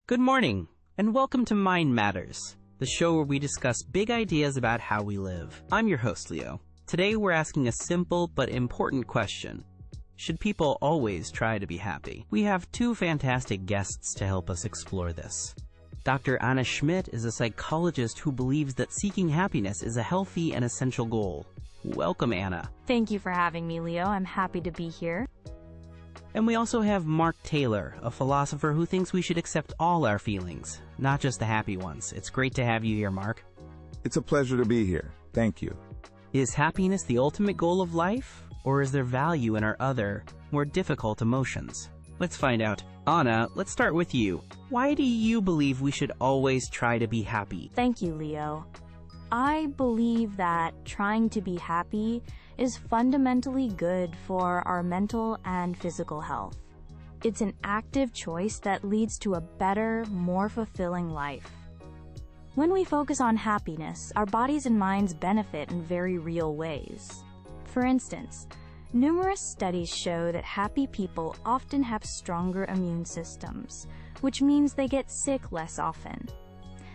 Good morning, and welcome to Mind Matters, the show where we discuss big ideas about how we live. I'm your host, Leo. Today we're asking a simple but important question. Should people always try to be happy? We have two fantastic guests to help us explore this. Dr. Anna Schmidt is a psychologist who believes that seeking happiness is a healthy and essential goal. Welcome, Anna. Thank you for having me, Leo. I'm happy to be here. And we also have Mark Taylor, a philosopher who thinks we should accept all our feelings, not just the happy ones. It's great to have you here, Mark. It's a pleasure to be here. Thank you. Is happiness the ultimate goal of life, or is there value in our other, more difficult emotions? Let's find out. Anna, let's start with you. Why do you believe we should always try to be happy? Thank you, Leo. I believe that trying to be happy is fundamentally good for our mental and physical health. It's an active choice that leads to a better, more fulfilling life. When we focus on happiness, our bodies and minds benefit in very real ways. For instance, numerous studies show that happy people often have stronger immune systems, which means they get sick less often.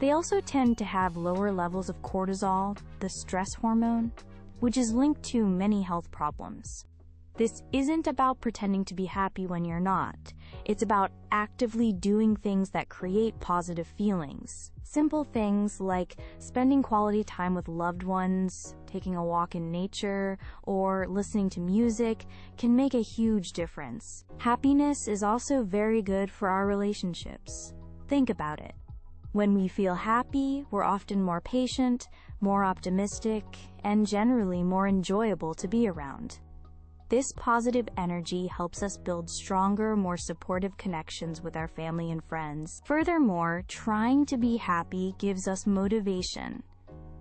They also tend to have lower levels of cortisol, the stress hormone, which is linked to many health problems. This isn't about pretending to be happy when you're not. It's about actively doing things that create positive feelings. Simple things like spending quality time with loved ones, taking a walk in nature, or listening to music can make a huge difference. Happiness is also very good for our relationships. Think about it. When we feel happy, we're often more patient, more optimistic, and generally more enjoyable to be around. This positive energy helps us build stronger, more supportive connections with our family and friends. Furthermore, trying to be happy gives us motivation.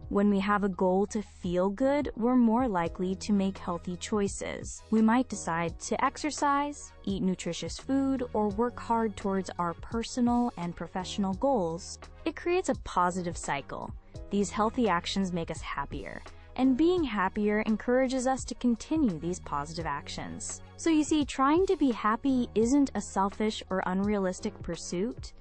When we have a goal to feel good, we're more likely to make healthy choices. We might decide to exercise, eat nutritious food, or work hard towards our personal and professional goals. It creates a positive cycle. These healthy actions make us happier, and being happier encourages us to continue these positive actions. So you see, trying to be happy isn't a selfish or unrealistic pursuit.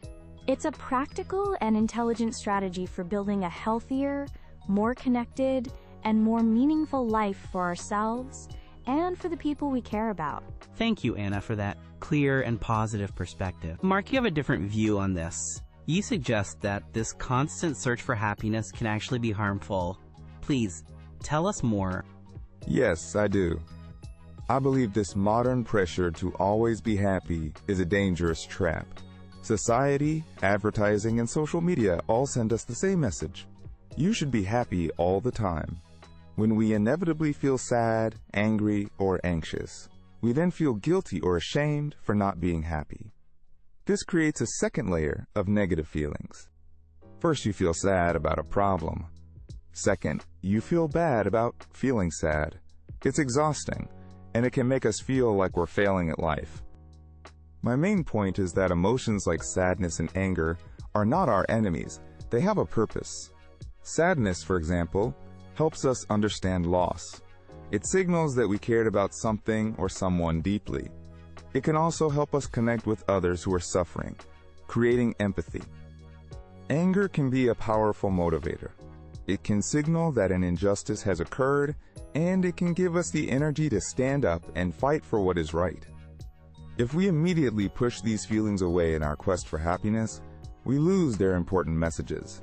It's a practical and intelligent strategy for building a healthier, more connected, and more meaningful life for ourselves and for the people we care about. Thank you, Anna, for that clear and positive perspective. Mark, you have a different view on this. You suggest that this constant search for happiness can actually be harmful. Please, tell us more. Yes, I do. I believe this modern pressure to always be happy is a dangerous trap. Society, advertising, and social media all send us the same message. You should be happy all the time. When we inevitably feel sad, angry, or anxious, we then feel guilty or ashamed for not being happy. This creates a second layer of negative feelings. First, you feel sad about a problem. Second, you feel bad about feeling sad. It's exhausting, and it can make us feel like we're failing at life. My main point is that emotions like sadness and anger are not our enemies. They have a purpose. Sadness, for example, helps us understand loss. It signals that we cared about something or someone deeply. It can also help us connect with others who are suffering, creating empathy. Anger can be a powerful motivator. It can signal that an injustice has occurred, and it can give us the energy to stand up and fight for what is right. If we immediately push these feelings away in our quest for happiness, we lose their important messages.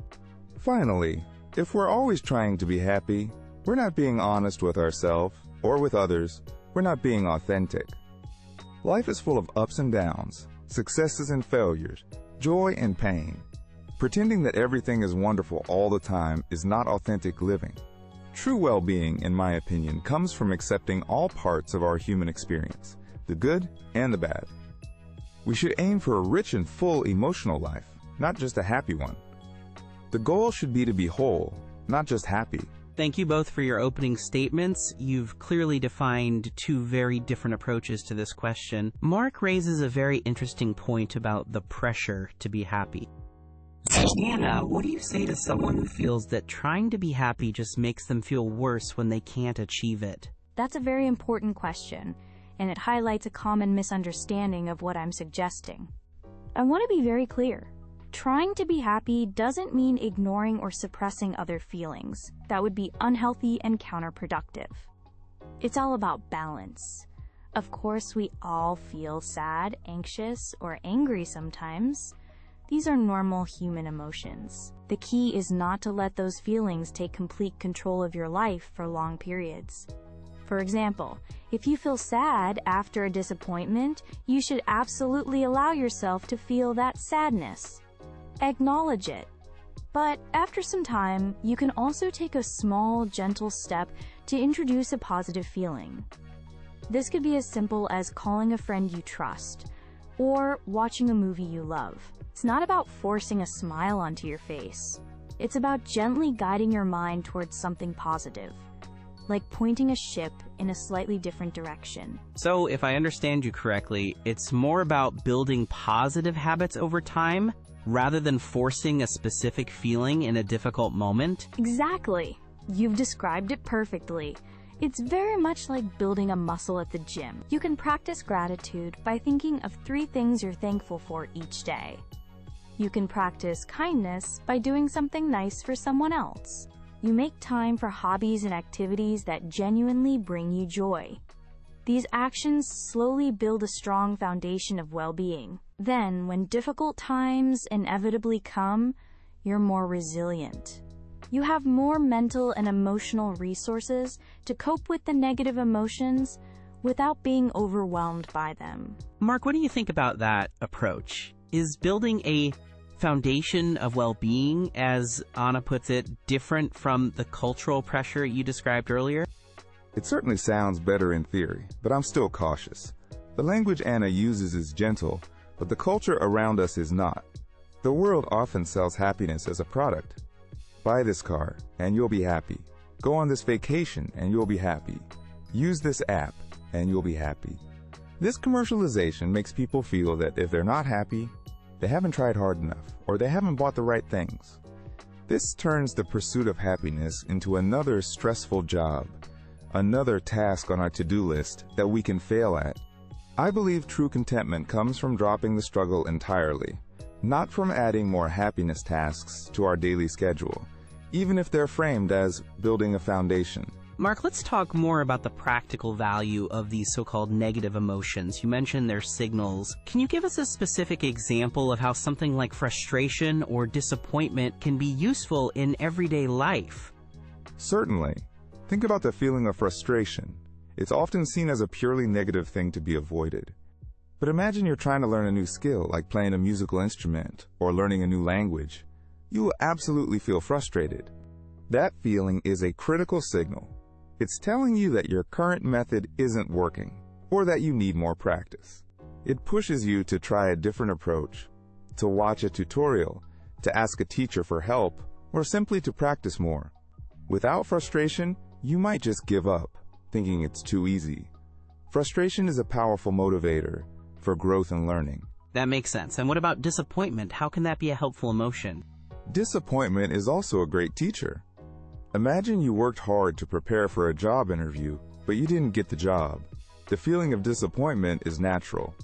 Finally, if we're always trying to be happy, we're not being honest with ourselves or with others. We're not being authentic. Life is full of ups and downs, successes and failures, joy and pain. Pretending that everything is wonderful all the time is not authentic living. True well-being, in my opinion, comes from accepting all parts of our human experience, the good and the bad. We should aim for a rich and full emotional life, not just a happy one. The goal should be to be whole, not just happy. Thank you both for your opening statements. You've clearly defined two very different approaches to this question. Mark raises a very interesting point about the pressure to be happy. Anna, what do you say to someone who feels that trying to be happy just makes them feel worse when they can't achieve it? That's a very important question, and it highlights a common misunderstanding of what I'm suggesting. I want to be very clear. Trying to be happy doesn't mean ignoring or suppressing other feelings. That would be unhealthy and counterproductive. It's all about balance. Of course, we all feel sad, anxious, or angry sometimes. These are normal human emotions. The key is not to let those feelings take complete control of your life for long periods. For example, if you feel sad after a disappointment, you should absolutely allow yourself to feel that sadness. Acknowledge it. But after some time, you can also take a small, gentle step to introduce a positive feeling. This could be as simple as calling a friend you trust, or watching a movie you love. It's not about forcing a smile onto your face. It's about gently guiding your mind towards something positive, like pointing a ship in a slightly different direction. So, if I understand you correctly, it's more about building positive habits over time rather than forcing a specific feeling in a difficult moment? Exactly. You've described it perfectly. It's very much like building a muscle at the gym. You can practice gratitude by thinking of 3 things you're thankful for each day. You can practice kindness by doing something nice for someone else. You make time for hobbies and activities that genuinely bring you joy. These actions slowly build a strong foundation of well-being. Then, when difficult times inevitably come, you're more resilient. You have more mental and emotional resources to cope with the negative emotions without being overwhelmed by them. Mark, what do you think about that approach? Is building a foundation of well-being, as Anna puts it, different from the cultural pressure you described earlier? It certainly sounds better in theory, but I'm still cautious. The language Anna uses is gentle, but the culture around us is not. The world often sells happiness as a product. Buy this car, and you'll be happy. Go on this vacation, and you'll be happy. Use this app, and you'll be happy. This commercialization makes people feel that if they're not happy, they haven't tried hard enough, or they haven't bought the right things. This turns the pursuit of happiness into another stressful job, another task on our to-do list that we can fail at. I believe true contentment comes from dropping the struggle entirely, not from adding more happiness tasks to our daily schedule, even if they're framed as building a foundation. Mark, let's talk more about the practical value of these so-called negative emotions. You mentioned their signals. Can you give us a specific example of how something like frustration or disappointment can be useful in everyday life? Certainly. Think about the feeling of frustration. It's often seen as a purely negative thing to be avoided. But imagine you're trying to learn a new skill, like playing a musical instrument or learning a new language. You will absolutely feel frustrated. That feeling is a critical signal. It's telling you that your current method isn't working, or that you need more practice. It pushes you to try a different approach, to watch a tutorial, to ask a teacher for help, or simply to practice more. Without frustration, you might just give up, thinking it's too easy. Frustration is a powerful motivator for growth and learning. That makes sense. And what about disappointment? How can that be a helpful emotion? Disappointment is also a great teacher. Imagine you worked hard to prepare for a job interview, but you didn't get the job. The feeling of disappointment is natural.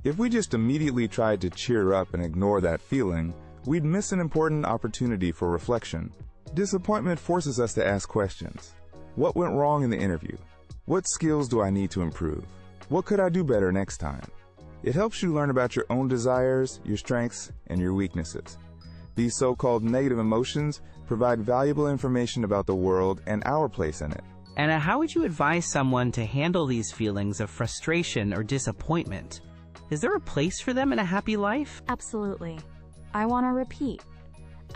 If we just immediately tried to cheer up and ignore that feeling, we'd miss an important opportunity for reflection. Disappointment forces us to ask questions. What went wrong in the interview? What skills do I need to improve? What could I do better next time? It helps you learn about your own desires, your strengths, and your weaknesses. These so-called negative emotions provide valuable information about the world and our place in it. And how would you advise someone to handle these feelings of frustration or disappointment? Is there a place for them in a happy life? Absolutely. I want to repeat.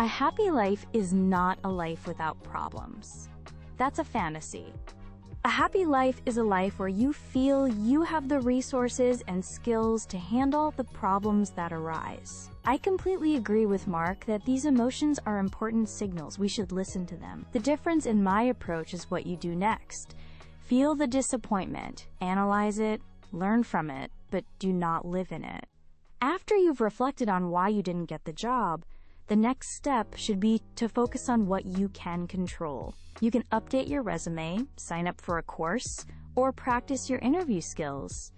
A happy life is not a life without problems. That's a fantasy. A happy life is a life where you feel you have the resources and skills to handle the problems that arise. I completely agree with Mark that these emotions are important signals. We should listen to them. The difference in my approach is what you do next. Feel the disappointment, analyze it, learn from it, but do not live in it. After you've reflected on why you didn't get the job, the next step should be to focus on what you can control. You can update your resume, sign up for a course, or practice your interview skills.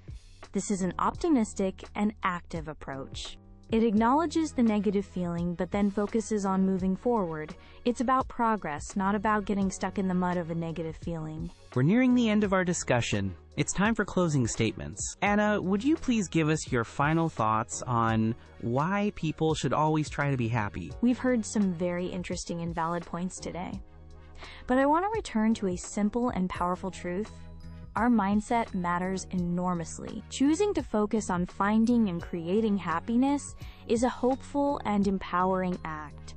This is an optimistic and active approach. It acknowledges the negative feeling but then focuses on moving forward. It's about progress, not about getting stuck in the mud of a negative feeling. We're nearing the end of our discussion. It's time for closing statements. Anna, would you please give us your final thoughts on why people should always try to be happy? We've heard some very interesting and valid points today. But I want to return to a simple and powerful truth. Our mindset matters enormously. Choosing to focus on finding and creating happiness is a hopeful and empowering act.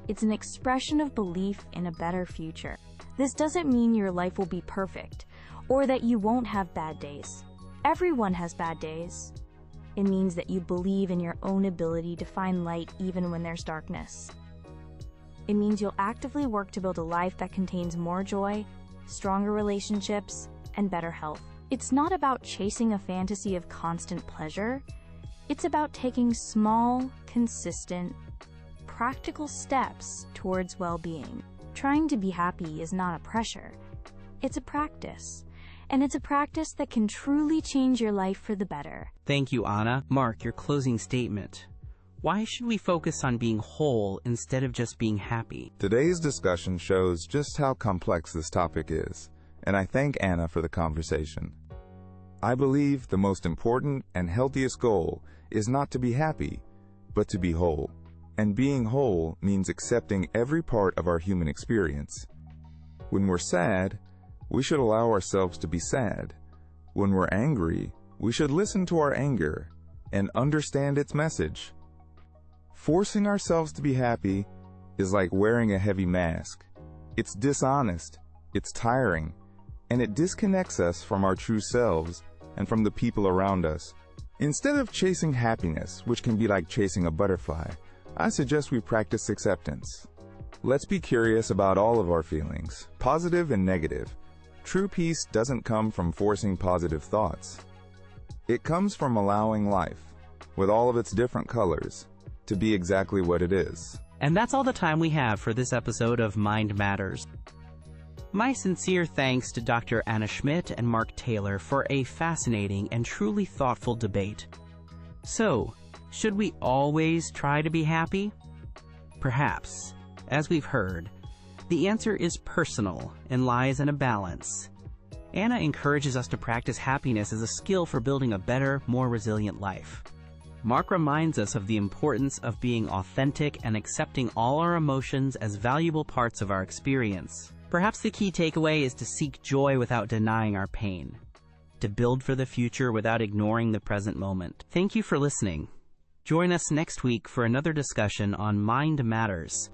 It's an expression of belief in a better future. This doesn't mean your life will be perfect, or that you won't have bad days. Everyone has bad days. It means that you believe in your own ability to find light even when there's darkness. It means you'll actively work to build a life that contains more joy, stronger relationships, and better health. It's not about chasing a fantasy of constant pleasure. It's about taking small, consistent, practical steps towards well-being. Trying to be happy is not a pressure. It's a practice. And it's a practice that can truly change your life for the better. Thank you, Anna. Mark, your closing statement. Why should we focus on being whole instead of just being happy? Today's discussion shows just how complex this topic is, and I thank Anna for the conversation. I believe the most important and healthiest goal is not to be happy, but to be whole. And being whole means accepting every part of our human experience. When we're sad, we should allow ourselves to be sad. When we're angry, we should listen to our anger and understand its message. Forcing ourselves to be happy is like wearing a heavy mask. It's dishonest, it's tiring, and it disconnects us from our true selves and from the people around us. Instead of chasing happiness, which can be like chasing a butterfly, I suggest we practice acceptance. Let's be curious about all of our feelings, positive and negative. True peace doesn't come from forcing positive thoughts. It comes from allowing life, with all of its different colors, to be exactly what it is. And that's all the time we have for this episode of Mind Matters. My sincere thanks to Dr. Anna Schmidt and Mark Taylor for a fascinating and truly thoughtful debate. So, should we always try to be happy? Perhaps. As we've heard, the answer is personal and lies in a balance. Anna encourages us to practice happiness as a skill for building a better, more resilient life. Mark reminds us of the importance of being authentic and accepting all our emotions as valuable parts of our experience. Perhaps the key takeaway is to seek joy without denying our pain, to build for the future without ignoring the present moment. Thank you for listening. Join us next week for another discussion on Mind Matters.